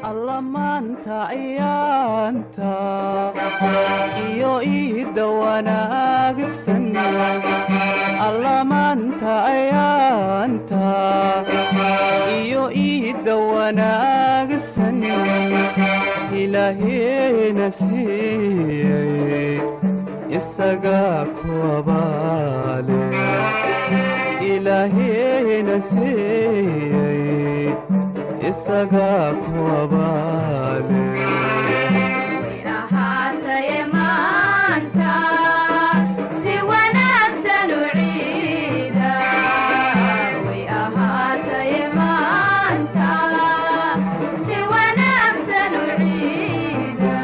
alla maanta ayaanta iyo iida wanaagsan alla maanta ayaanta iyo iida wanaagsan ilaahayna siiyey isagaa ku abaale ilaahayna siiyey isagaa ku abaale way ahaataye maanta si wanaagsan u ciida way ahaataye maanta si wanaagsan u ciida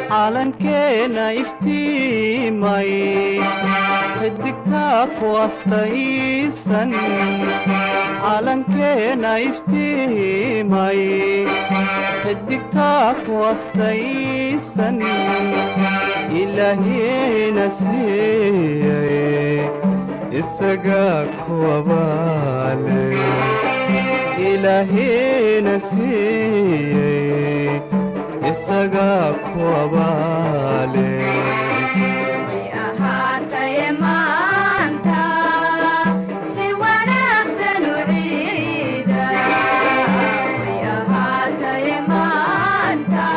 calankeena iftiimay xidigtaa ku astaysan calankeena iftiimay xidigtaa ku astaysan ilaahayna siiyey isagaa ku abaale ilaahayna siiyey isagaa ku abaale way ahaataye maanta si wanaagsan u ciida way ahaataye maanta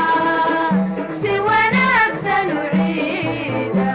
si wanaagsan u ciida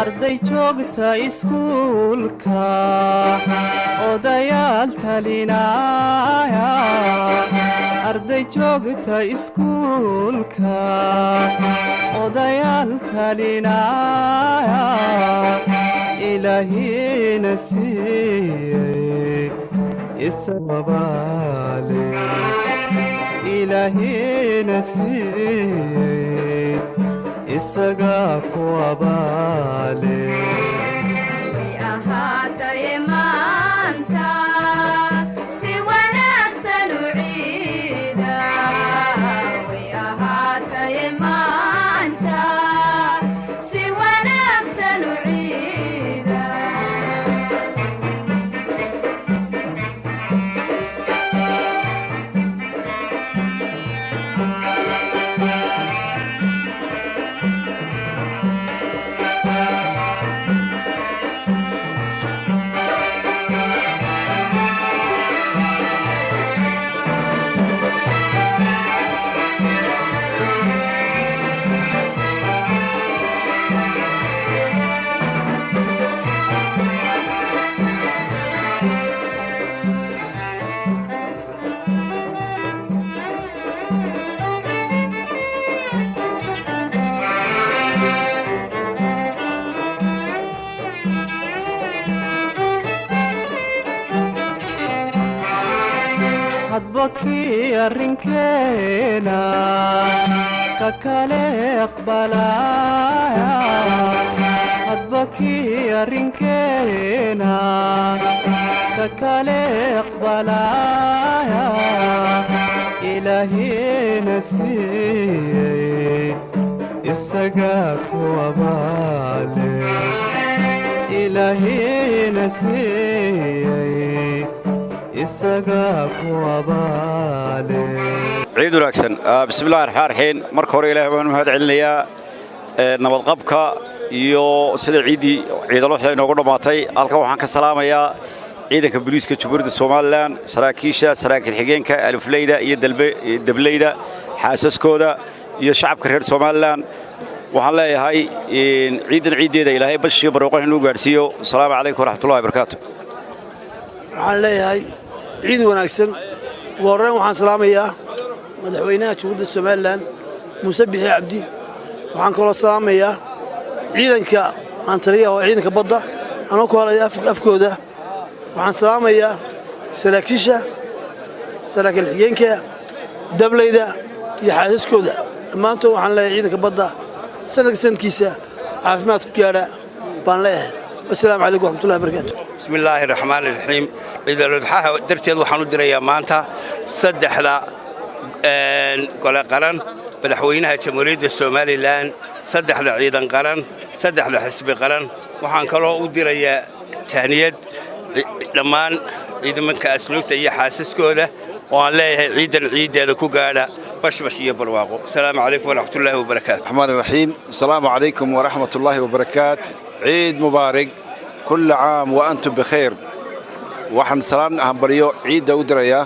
arday joogta iskuulka odayaal talinaya arday joogta iskuulka odayaal talinaya ilaahayna siiyey isagaa abaale ilaahayna siiyey isagaa ku abaale way ahaataye maanta si wanaagsan u ciida way ahaataye maanta si wanaagsan u ciida hadbakii arrinkeena ka kale aqbalaya hadba kii arrinkeena ka kale aqbalaya ilaahina siiyey isagaa ku abaale ilaahina siiyey isagaa ku abaale ciid wanaagsan bismillaahir rahmaanir rahiim marka hore ilaahay waan mahad celinayaa nabadqabka iyo sida ciidalo waxay noogu dhamaatay halka waxaan ka salaamayaa ciidanka booliiska Jamhuuriyadda Soomaaliland saraakiisha saraakiil xigeenka alifleyda iyo dableyda xaasaskooda iyo shacabka reer Soomaaliland waxaan leeyahay ciideeda ilaahay bashiyo barwaaqo inuu gaarsiiyo assalaamu calaykum waraxmatullaahi wabarakaatuh waxaan leeyahay ciid wanaagsan wareen waxaan salaamayaa madaxweynaha Jamhuuriyadda Soomaaliland Muuse Biixi Cabdi waxaan kaloo salaamayaa ciidanka antariya oo ciidanka badda anoo ku halay afkooda waxaan salaamayaa saraakiisha saraakiil xigeenka dableyda iyo xaasaskooda dhammaantood waxaan leeyahay ciidanka badda sanadkiisa caafimaad ku gaara baan leeyahay assalaamu calaykum waraxmatullaahi wabarakaatuh bismillaahir rahmaanir rahiim ciidul adha darteed waxaan u dirayaa maanta saddexda gole qaran madaxweynaha Jamhuuriyadda Soomaaliland saddexda ciidan qaran saddexda xisbi qaran waxaan kaloo u dirayaa tahniyad dhammaan ciidamanka asluubta iyo xaasaskooda oo aan leeyahay ciideeda ku gaadha bashbash iyo barwaaqo assalaamu calaykum waraxmatullaahi wabarakaatuh الرحمن الرحيم السلام عليكم ورحمة الله وبركاته عيد مبارك كل عام وأنتم بخير وحن سلام أهبريو عيد دودريا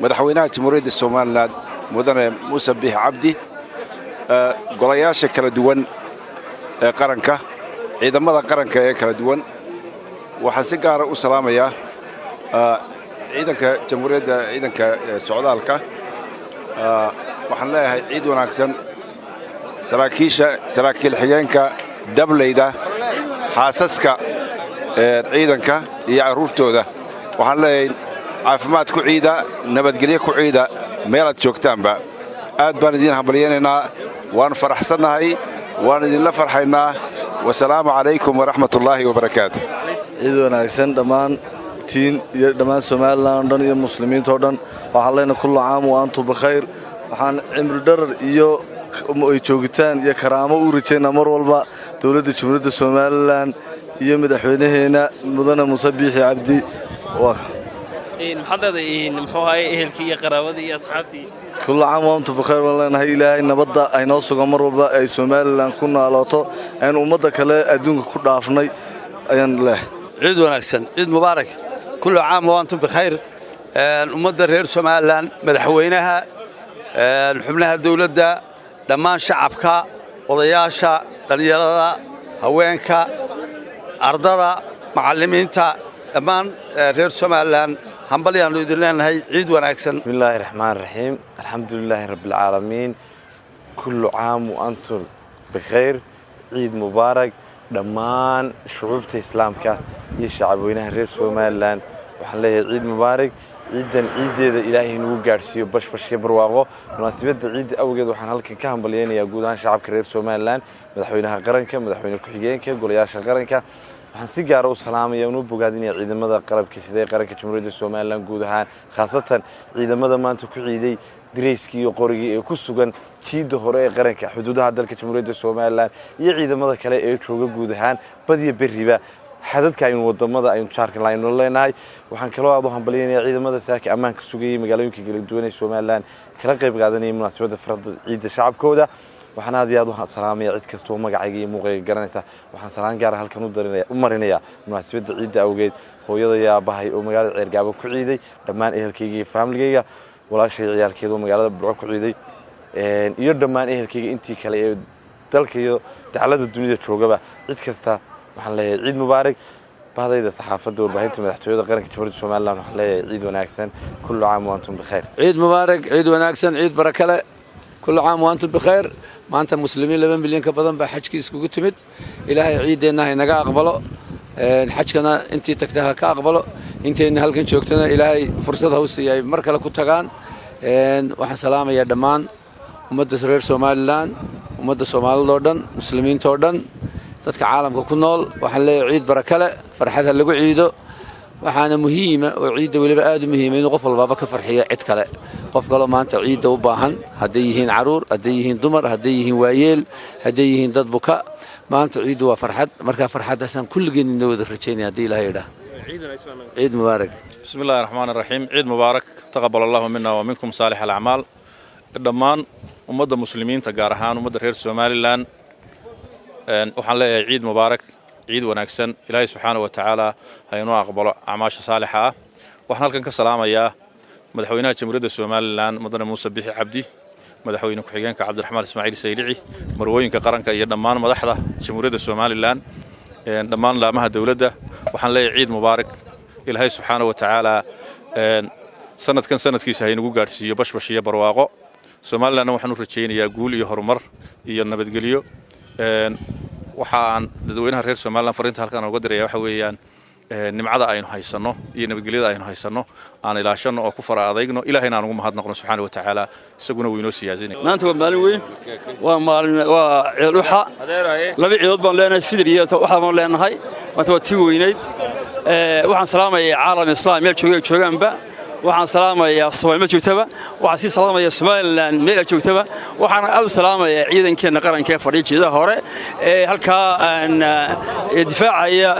مدحوينها جمهورية الصوماليلاند مدن موسى بيح عبدي قرياشة كلا دوان قرنكة عيد ماذا قرنكة كلا دوان وحن سيقار وسلام يا عيدك جمهورية عيدك سعودالك waxaan leeyahay ciid wanaagsan saraakiil xigeenka dableyda xaasaska ciidanka iyo caruurtooda waxaan leeyahay caafimaad ku ciida nabadgelyo ku ciida meelaad joogtaanba aad baan idiin hambalyaynaynaa waan faraxsannahay waan idinla farxaynaa wasalaamu calaykum waraxmatullaahi wabarakaatu ciid wanaagsan dhammaan tiin iyo dhammaan Soomaaliland dhan iyo muslimiinta oo dhan waxaan leenahay kullu caam wa antum bikhayr waxaan cimri dharar iyo ay joogitaan iyo karaamo u rajaynaa mar walba dawladda Jamhuuriyadda Soomaaliland iyo madaxweynaheena mudane Muuse Biixi Cabdi muxuu ahaay ehelkii iyo qaraabadii iyo asxaabtii kullu caam wa antum bikhayr wallaahi ilaahay nabadda ay noo sugan mar walba ay Soomaaliland ku naalooto aan ummadda kale adduunka ku dhaafnay ayaan leeyahay ciid wanaagsan ciid mubaarak kullu caam wa antum bikhayr ummadda reer Soomaaliland madaxweynaha xubnaha dawladda dhammaan shacabka odayaasha dhalinyarada haweenka ardada macallimiinta dhammaan reer Soomaaliland hambalyaanu idin leenahay ciid wanaagsan bismillaahir rahmaanir rahiim alxamdulillaahi rabbil caalamiin kullu caam wa antum bikhayr ciid mubaarak dhammaan shucuubta islaamka iyo shacabweynaha reer Soomaaliland waxaan leeyahay ciid mubaarak ciideeda ilaahay inuu gaarsiiyo bashbash iyo barwaaqo munaasabada ciid awgeed waxaan halkan ka hambalyaynayaa guud ahaan shacabka reer Soomaaliland madaxweynaha qaranka madaxweyne ku xigeenka golayaasha qaranka waxaan si gaar ah u salaamayaa inuu bogaadinayaa ciidamada qalabka sida qaranka Jamhuuriyadda Soomaaliland guud ahaan khaasatan ciidamada maanta ku ciiday direyskii iyo qorigii ee ku sugan jiida hore ee qaranka xuduudaha dalka Jamhuuriyadda Soomaaliland iyo ciidamada kale ee jooga guud ahaan badiya bariba xadadka aynu wadamada aynu jaarkan layno leenahay waxaan kaloo aad u hambalyeynaa ciidamada saaka ammaanka sugayay magaalooyinka kala duwan ee Soomaaliland kala qayb qaadanayay munaasabada farxadda ciida shacabkooda waxaan aad iyo aad u salaamayaa cid kasta oo magacayga iyo muuqayga garanaysa waxaan salaan gaar ah halkan u marinayaa munaasabada ciida awgeed hooyada iyo aabahay oo magaalada Ceergaabo ku ciiday dhammaan ehelkayga iyo familkayga walaashay ciyaalkeedu magaalada Burco ku ciiday iyo dhammaan ehelkayga intii kale ee dalka iyo dacalada dunida joogaba cid kasta waxaan leeyahay ciid mubaarak bahdayda saxaafadda warbaahinta madaxtooyada qaranka Jamhuuriyadda Soomaaliland waxaan leeyahay ciid wanaagsan kullu caam wa antum bikhayr ciid mubaarak ciid wanaagsan ciid barakale kullu caam wa antum bikhayr maanta muslimiin 2 milyan ka badan baa xajka iskugu timid ilaahay ciideena inaga aqbalo xajkana intii tagtaha ka aqbalo inteena halkan joogtana ilaahay fursad ha u siiyay mar kale ku tagaan waxaan salaamayaa dhammaan ummadda reer Soomaaliland ummadda Soomaaliland oo dhan muslimiinta oo dhan dadka caalamka ku nool waxaan leeyahay ciid barakale farxadha lagu ciido waxaana muhiima oo ciidda waliba aad u muhiima inuu qof walbaaba ka farxiyo cid kale qof kale maanta ciidda u baahan haday yihiin caruur haday yihiin dumar haday yihiin waayeel haday yihiin dad buka maanta ciiddu waa farxad marka farxadaasan kulligeen inoo wada rajaynaa hadii Ilaahay yiraahdo عيد مبارك بسم الله الرحمن الرحيم عيد مبارك تقبل الله منا ومنكم صالح الأعمال دمان ummadda muslimiinta gaar ahaan ummadda reer Soomaaliland waxaan leeyahay ciid mubaarak ciid wanaagsan Ilaahay subhanahu wa ta'ala ha inoo aqbalo acmaasha saalixa ah waxaan halkan ka salaamayaa madaxweynaha jamhuuriyadda Soomaaliland mudane Muuse Bixi Cabdi madaxweyne ku xigeenka Cabdiraxmaan Ismaaciil Saylici marwooyinka qaranka iyo dhammaan madaxda jamhuuriyadda Soomaaliland dhammaan laamaha dawladda waxaan leeyahay ciid mubaarak Ilaahay subhanahu wa ta'ala sanadkan sanadkiisa ha inagu gaarsiiyo bashbash iyo barwaaqo Soomaaliland waxaan u rajaynayaa guul iyo horumar iyo nabadgelyo waxaan dadweynaha reer Soomaaliland fariinta halkan uga diraya waxa weeyaan nimcada aynu haysano iyo nabadgelyada aynu haysano aan ilaashano oo ku fara adeegno Ilaahayna aan ugu mahadnaqno subhanahu wa ta'ala isaguna wuu inoo siyaasinay maanta waa maalin weyn waa ciid uxa laba ciidood baan leenahay fidriyo waxaan leenahay maanta waa tii weynayd waxaan salaamayaa caalam islaam meel joogaanba waxaan salaamayaa Soomaaliya joogtaba waxaan si salaamayaa Soomaaliland meel joogtaba waxaan aad u salaamayaa ciidankeena qaranka ee fadhiyeeda hore ee halka aan difaacaya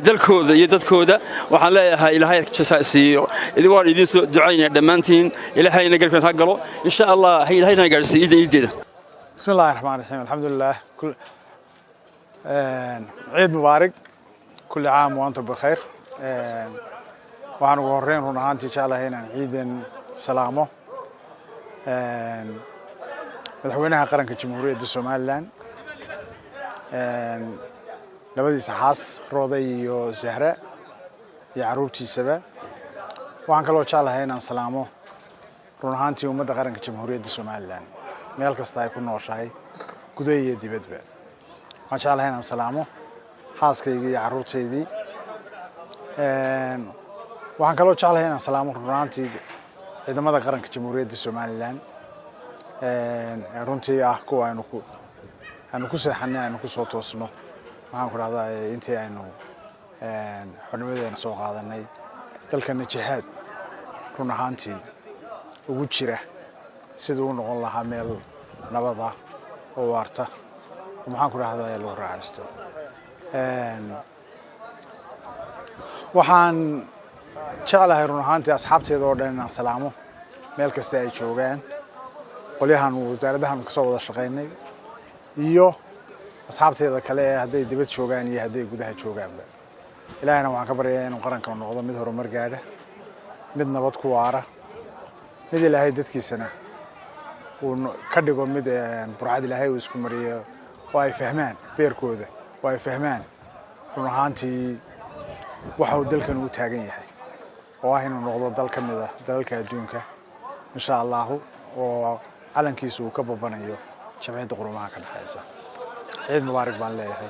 dalkooda iyo dadkooda waxaan leeyahay Ilaahay jazaa'iyo idin waan idin soo ducaynaa dhamaantiin Ilaahayna garfan ha galo insha Allah Ilaahayna gaarsiiyo ciideeda bismillaahir rahmaanir rahiim alxamdulillaah ciid mubaarak kulli caam wa antum bikhair waxaan ugu horreyn run ahaantii jeclahay inaan ciidan salaamo madaxweynaha qaranka jamhuuriyadda Soomaaliland labadiisa xaas Rooday iyo Zahra iyo caruurtiisaba waxaan kaloo jeclahay inaan salaamo run ahaantii ummadda qaranka jamhuuriyadda Soomaaliland meel kasta ay ku nooshahay gudaha iyo dibadba waxaan jeclahay inaan salaamo xaaskayga iyo caruurteydii waxaan kaloo jeclahay inaan salaamo runtii ciidamada qaranka jamhuuriyadda Soomaaliland runtii ah kuwa aynu ku seexanay aynu ku soo toosno waxaan ku raahdaa intii aynu xornimadeena soo qaadanay dalkana jihaad run ahaantii ugu jira sidii uu noqon lahaa meel nabad ah oo waarta waxaan ku raahdaa lagu raaxaysto waxaan jeclahay run ahaantii asxaabteeda oo dhan inaan salaamo meel kasta ay joogaan qolyahan wasaaradahan ka soo wada shaqeynay iyo asxaabteeda kale haday dibad joogaan iyo haday gudaha joogaanba ilaahayna waxaan ka baryayaa inuu qaranka noqdo mid horumar gaadha mid nabad ku waara mid Ilaahay dadkiisana uu ka dhigo mid burcad Ilaahay uu isku mariyo oo ay fahmaan beerkooda oo ay fahmaan run ahaantii waxa uu dalkan u taagan yahay oo ah inuu noqdo dal ka mid ah dalalka adduunka insha Allah oo calankiisu ka babanayo jamciyadda qurumaha ka dhaxaysa ciid mubaarak baan leeyahay